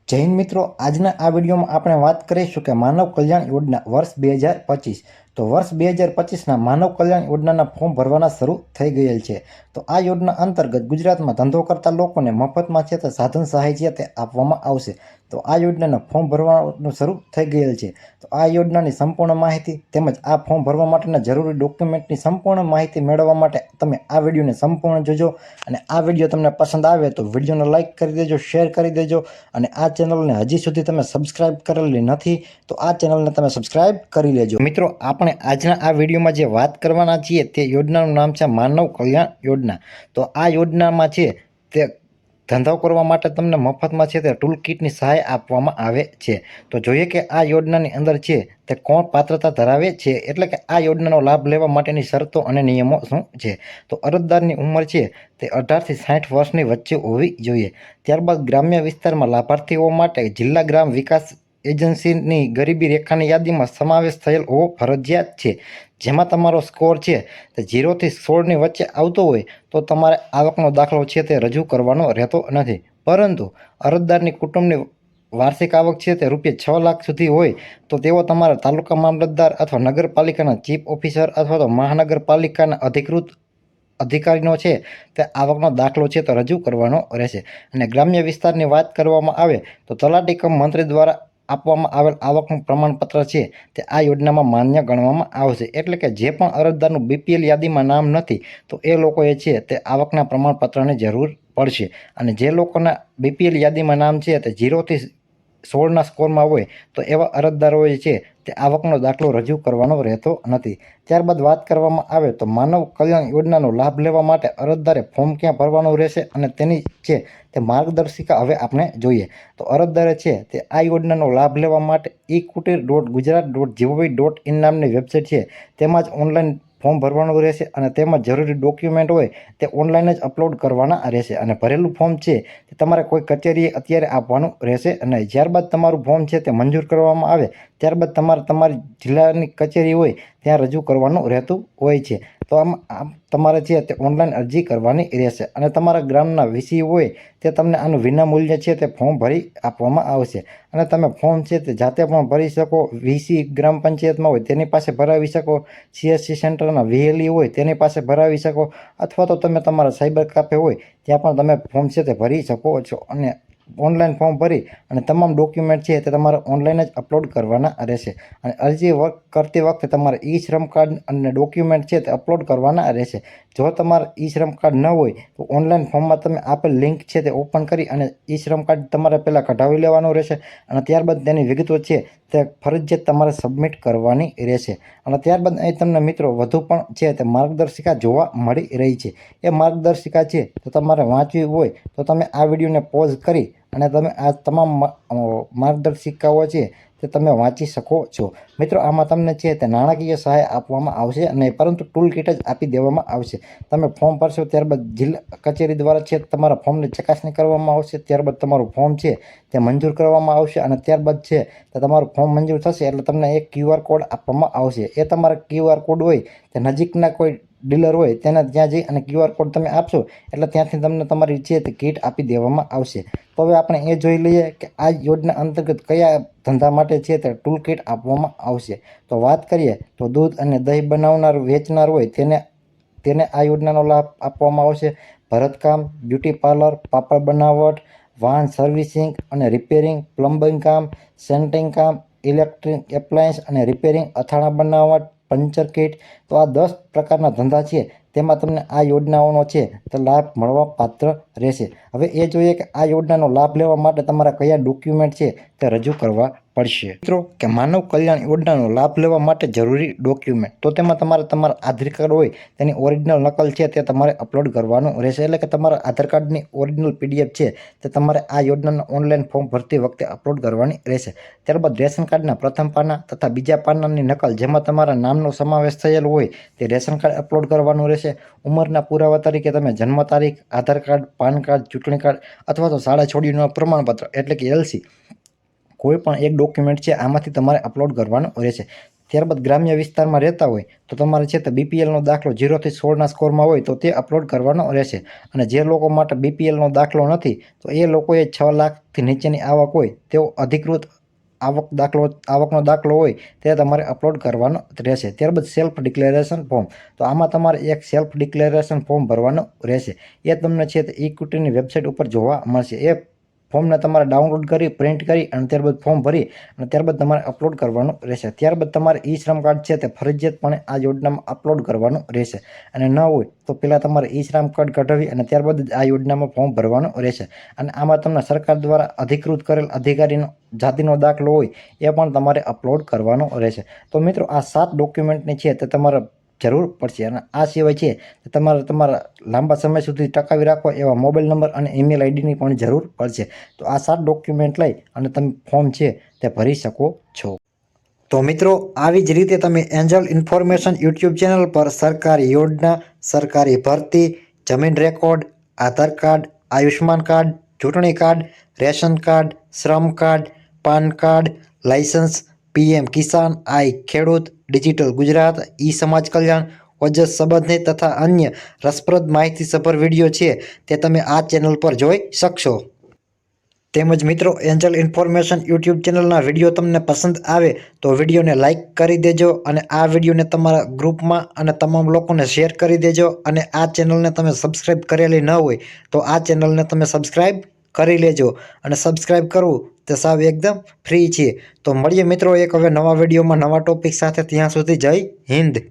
જય હિન્દ મિત્રો, આજના આ વિડીયોમાં આપણે વાત કરીશું કે માનવ કલ્યાણ યોજના વર્ષ 2025. તો વર્ષ 2025ના માનવ કલ્યાણ યોજનાના ફોર્મ ભરવાના શરૂ થઈ ગયેલ છે. તો આ યોજના અંતર્ગત ગુજરાતમાં ધંધો કરતા લોકોને મફતમાં છે તે સાધન સહાય છે તે આપવામાં આવશે. તો આ યોજનાના ફોર્મ ભરવાનું શરૂ થઈ ગયેલ છે. તો આ યોજનાની સંપૂર્ણ માહિતી તેમજ આ ફોર્મ ભરવા માટેના જરૂરી ડોક્યુમેન્ટની સંપૂર્ણ માહિતી મેળવવા માટે તમે આ વિડીયોને સંપૂર્ણ જોજો. અને આ વિડીયો તમને પસંદ આવે તો વિડીયોને લાઇક કરી દેજો, શેર કરી દેજો. અને આ ચેનલને હજી સુધી તમે સબસ્ક્રાઇબ કરેલી નથી તો આ ચેનલને તમે સબસ્ક્રાઇબ કરી લેજો. મિત્રો, આપણે આજના આ વિડીયોમાં જે વાત કરવાના છીએ તે યોજનાનું નામ છે માનવ કલ્યાણ યોજના. તો આ યોજનામાં છે તે ધંધો કરવા માટે તમને મફતમાં છે તે ટૂલ કિટની સહાય આપવામાં આવે છે. તો જોઈએ કે આ યોજનાની અંદર છે તે કોણ પાત્રતા ધરાવે છે, એટલે કે આ યોજનાનો લાભ લેવા માટેની શરતો અને નિયમો શું છે. તો અરજદારની ઉંમર છે તે 18 થી 60 વર્ષની વચ્ચે હોવી જોઈએ. ત્યારબાદ ગ્રામ્ય વિસ્તારમાં લાભાર્થીઓ માટે જિલ્લા ગ્રામ વિકાસ એજન્સીની ગરીબી રેખાની યાદીમાં સમાવેશ થયેલ હોવો ફરજિયાત છે. જેમાં તમારો સ્કોર છે તે 0 થી 16ની વચ્ચે આવતો હોય તો તમારે આવકનો દાખલો છે તે રજૂ કરવાનો રહેતો નથી. પરંતુ અરજદારની કુટુંબની વાર્ષિક આવક છે તે ₹6 લાખ સુધી હોય તો તેઓ તમારા તાલુકા મામલતદાર અથવા નગરપાલિકાના ચીફ ઓફિસર અથવા તો મહાનગરપાલિકાના અધિકૃત અધિકારીનો છે તે આવકનો દાખલો છે તો રજૂ કરવાનો રહેશે. અને ગ્રામ્ય વિસ્તારની વાત કરવામાં આવે તો તલાટી કમ મંત્રી દ્વારા આપવામાં આવેલ આવકનું પ્રમાણપત્ર છે તે આ યોજનામાં માન્ય ગણવામાં આવશે. એટલે કે જે પણ અરજદારનું BPL યાદીમાં નામ નથી તો એ લોકોએ છે તે આવકના પ્રમાણપત્રની જરૂર પડશે. અને જે લોકોના BPL યાદીમાં નામ છે તે 0 થી 16ના સ્કોરમાં હોય તો એવા અરજદારોએ છે તે આવકનો દાખલો રજૂ કરવાનો રહેતો નથી. ત્યારબાદ વાત કરવામાં આવે તો માનવ કલ્યાણ યોજનાનો લાભ લેવા માટે અરજદારે ફોર્મ ક્યાં ભરવાનું રહેશે અને તેની છે તે માર્ગદર્શિકા હવે આપણે જોઈએ. તો અરજદારે છે તે આ યોજનાનો લાભ લેવા માટે ekutir.gujarat.gov.in નામની વેબસાઇટ છે તેમાં જ ઓનલાઈન ફોર્મ ભરવાનું રહેશે. અને તેમાં જરૂરી ડોક્યુમેન્ટ હોય તે ઓનલાઈન જ અપલોડ કરવાના રહેશે. અને ભરેલું ફોર્મ છે તે તમારે કોઈ કચેરીએ અત્યારે આપવાનું રહેશે નહીં. ત્યારબાદ તમારું ફોર્મ છે તે મંજૂર કરવામાં આવે ત્યારબાદ તમારે તમારી જિલ્લાની કચેરી હોય ત્યાં રજૂ કરવાનું રહેતું હોય છે. તો આમ તમારે છે તે ઓનલાઈન અરજી કરવાની રહેશે. અને તમારા ગ્રામના વીસી હોય તે તમને આનું વિનામૂલ્ય છે તે ફોર્મ ભરી આપવામાં આવશે. અને તમે ફોર્મ છે તે જાતે પણ ભરી શકો. વીસી ગ્રામ પંચાયતમાં હોય તેની પાસે ભરાવી શકો. CSC સેન્ટરના VLE હોય તેની પાસે ભરાવી શકો. અથવા તો તમે તમારા સાયબર કાફે હોય ત્યાં પણ તમે ફોર્મ છે તે ભરી શકો છો. અને ઓનલાઈન ફોર્મ ભરી અને તમામ ડોક્યુમેન્ટ છે તે તમારે ઓનલાઈન જ અપલોડ કરવાના રહેશે. અને અરજી કરતી વખતે તમારે શ્રમ કાર્ડ અને ડોક્યુમેન્ટ છે તે અપલોડ કરવાના રહેશે. જો તમારે શ્રમ કાર્ડ ન હોય તો ઓનલાઈન ફોર્મમાં તમે આપેલ લિંક છે તે ઓપન કરી અને શ્રમ કાર્ડ તમારે પહેલાં કઢાવી લેવાનું રહેશે. અને ત્યારબાદ તેની વિગતો છે તે ફરજિયાત તમારે સબમિટ કરવાની રહેશે. અને ત્યારબાદ અહીં તમને મિત્રો વધુ પણ છે તે માર્ગદર્શિકા જોવા મળી રહી છે. એ માર્ગદર્શિકા છે તો તમારે વાંચવી હોય તો તમે આ વિડીયોને પોઝ કરી અને તમે આ તમામ માર્ગદર્શિકાઓ છે તે તમે વાંચી શકો છો. મિત્રો, આમાં તમને છે તે નાણાકીય સહાય આપવામાં આવશે નહીં, પરંતુ ટૂલ કિટ જ આપી દેવામાં આવશે. તમે ફોર્મ ભરશો ત્યારબાદ જિલ્લા કચેરી દ્વારા છે તમારા ફોર્મની ચકાસણી કરવામાં આવશે. ત્યારબાદ તમારું ફોર્મ છે તે મંજૂર કરવામાં આવશે. અને ત્યારબાદ છે તો તમારું ફોર્મ મંજૂર થશે એટલે તમને એક QR કોડ આપવામાં આવશે. એ તમારા QR કોડ હોય તે નજીકના કોઈ ડીલર હોય તેને ત્યાં જઈ અને QR કોડ તમે આપશો એટલે ત્યાંથી તમને તમારી છે તે કીટ આપી દેવામાં આવશે. તો હવે આપણે એ જોઈ લઈએ કે આ યોજના અંતર્ગત કયા ધંધા માટે છે તે ટૂલ કિટ આપવામાં આવશે. તો વાત કરીએ તો દૂધ અને દહીં બનાવનાર વેચનાર હોય તેને આ યોજનાનો લાભ આપવામાં આવશે. ભરતકામ, બ્યુટી પાર્લર, પાપડ બનાવટ, વાહન સર્વિસિંગ અને રિપેરિંગ, પ્લમ્બિંગ કામ, સેન્ટિંગ કામ, ઇલેક્ટ્રિક એપ્લાયન્સ અને રિપેરિંગ, અથાણા બનાવટ, પંચર કિટ. તો આ 10 પ્રકારના ધંધા છે તેમાં તમને આ યોજનાઓનો છે તે લાભ મળવા પાત્ર રહેશે. હવે એ જોઈએ કે આ યોજનાનો લાભ લેવા માટે તમારા કયા ડોક્યુમેન્ટ છે તે રજૂ કરવા પડશે. મિત્રો, કે માનવ કલ્યાણ યોજનાનો લાભ લેવા માટે જરૂરી ડોક્યુમેન્ટ તો તેમાં તમારે તમારા આધાર કાર્ડ હોય તેની ઓરિજિનલ નકલ છે તે તમારે અપલોડ કરવાનું રહેશે. એટલે કે તમારા આધાર કાર્ડની ઓરિજિનલ PDF છે તે તમારે આ યોજનાના ઓનલાઈન ફોર્મ ભરતી વખતે અપલોડ કરવાની રહેશે. ત્યારબાદ રેશન કાર્ડના પ્રથમ પાના તથા બીજા પાનાની નકલ જેમાં તમારા નામનો સમાવેશ થયેલો હોય તે રેશન કાર્ડ અપલોડ કરવાનું રહેશે. ઉંમરના પુરાવા તરીકે તમે જન્મ તારીખ, આધાર કાર્ડ, પાન કાર્ડ, ચૂંટણી કાર્ડ અથવા તો શાળા છોડ્યુંનું પ્રમાણપત્ર એટલે કે LC કોઈ પણ એક ડોક્યુમેન્ટ છે આમાંથી તમારે અપલોડ કરવાનું રહેશે. ત્યારબાદ ગ્રામ્ય વિસ્તારમાં રહેતા હોય તો તમારે છે તે BPLનો દાખલો 0 થી 16ના સ્કોરમાં હોય તો તે અપલોડ કરવાનો રહેશે. અને જે લોકો માટે BPLનો દાખલો નથી તો એ લોકોએ 6 લાખથી નીચેની આવક હોય તેઓ અધિકૃત આવકનો દાખલો હોય તે તમારે અપલોડ કરવાનો રહેશે. ત્યારબાદ સેલ્ફ ડિક્લેરેશન ફોર્મ, તો આમાં તમારે એક સેલ્ફ ડિક્લેરેશન ફોર્મ ભરવાનું રહેશે. એ તમને છે તે ઇક્વિટીની વેબસાઇટ ઉપર જોવા મળશે. એ ફોર્મને તમારે ડાઉનલોડ કરી, પ્રિન્ટ કરી અને ત્યારબાદ ફોર્મ ભરી અને ત્યારબાદ તમારે અપલોડ કરવાનું રહેશે. ત્યારબાદ તમારે ઈ-શ્રમ કાર્ડ છે તે ફરજિયાતપણે આ યોજનામાં અપલોડ કરવાનું રહેશે. અને ન હોય તો પહેલાં તમારે ઈ-શ્રમ કાર્ડ કઢાવી અને ત્યારબાદ જ આ યોજનામાં ફોર્મ ભરવાનું રહેશે. અને આમાં તમને સરકાર દ્વારા અધિકૃત કરેલ અધિકારીનો જાતિનો દાખલો હોય એ પણ તમારે અપલોડ કરવાનો રહેશે. તો મિત્રો આ 7 ડોક્યુમેન્ટની છે તે તમારે જરૂર પડશે. અને આ સિવાય છે તમારે તમારા લાંબા સમય સુધી ટકાવી રાખવા એવા મોબાઈલ નંબર અને ઈમેલ આઈડીની પણ જરૂર પડશે. તો આ 7 ડોક્યુમેન્ટ લઈ અને તમે ફોર્મ છે તે ભરી શકો છો. તો મિત્રો આવી જ રીતે તમે એન્જલ ઇન્ફોર્મેશન યુટ્યુબ ચેનલ પર સરકારી યોજના, સરકારી ભરતી, જમીન રેકોર્ડ, આધાર કાર્ડ, આયુષ્માન કાર્ડ, ચૂંટણી કાર્ડ, રેશન કાર્ડ, શ્રમ card, PAN card, licence, PM કિસાન, આઈ ખેડૂત, ડિજિટલ ગુજરાત, ઈ સમાજ કલ્યાણ, ઓજસ સંબંધિત તથા અન્ય રસપ્રદ માહિતીસભર વિડીયો છે તે તમે આ ચેનલ પર જોઈ શકશો. તેમજ મિત્રો એન્જલ ઇન્ફોર્મેશન યુટ્યુબ ચેનલના વિડીયો તમને પસંદ આવે તો વિડીયોને લાઇક કરી દેજો અને આ વિડીયોને તમારા ગ્રુપમાં અને તમામ લોકોને શેર કરી દેજો. અને આ ચેનલને તમે સબસ્ક્રાઈબ કરેલી ન હોય તો આ ચેનલને તમે સબસ્ક્રાઈબ કરી લેજો. અને સબસ્ક્રાઈબ કરવું તે સાવ એકદમ ફ્રી છે. તો મળીએ મિત્રો એક હવે નવા વિડીયોમાં નવા ટોપિક સાથે. ત્યાં સુધી જય હિન્દ.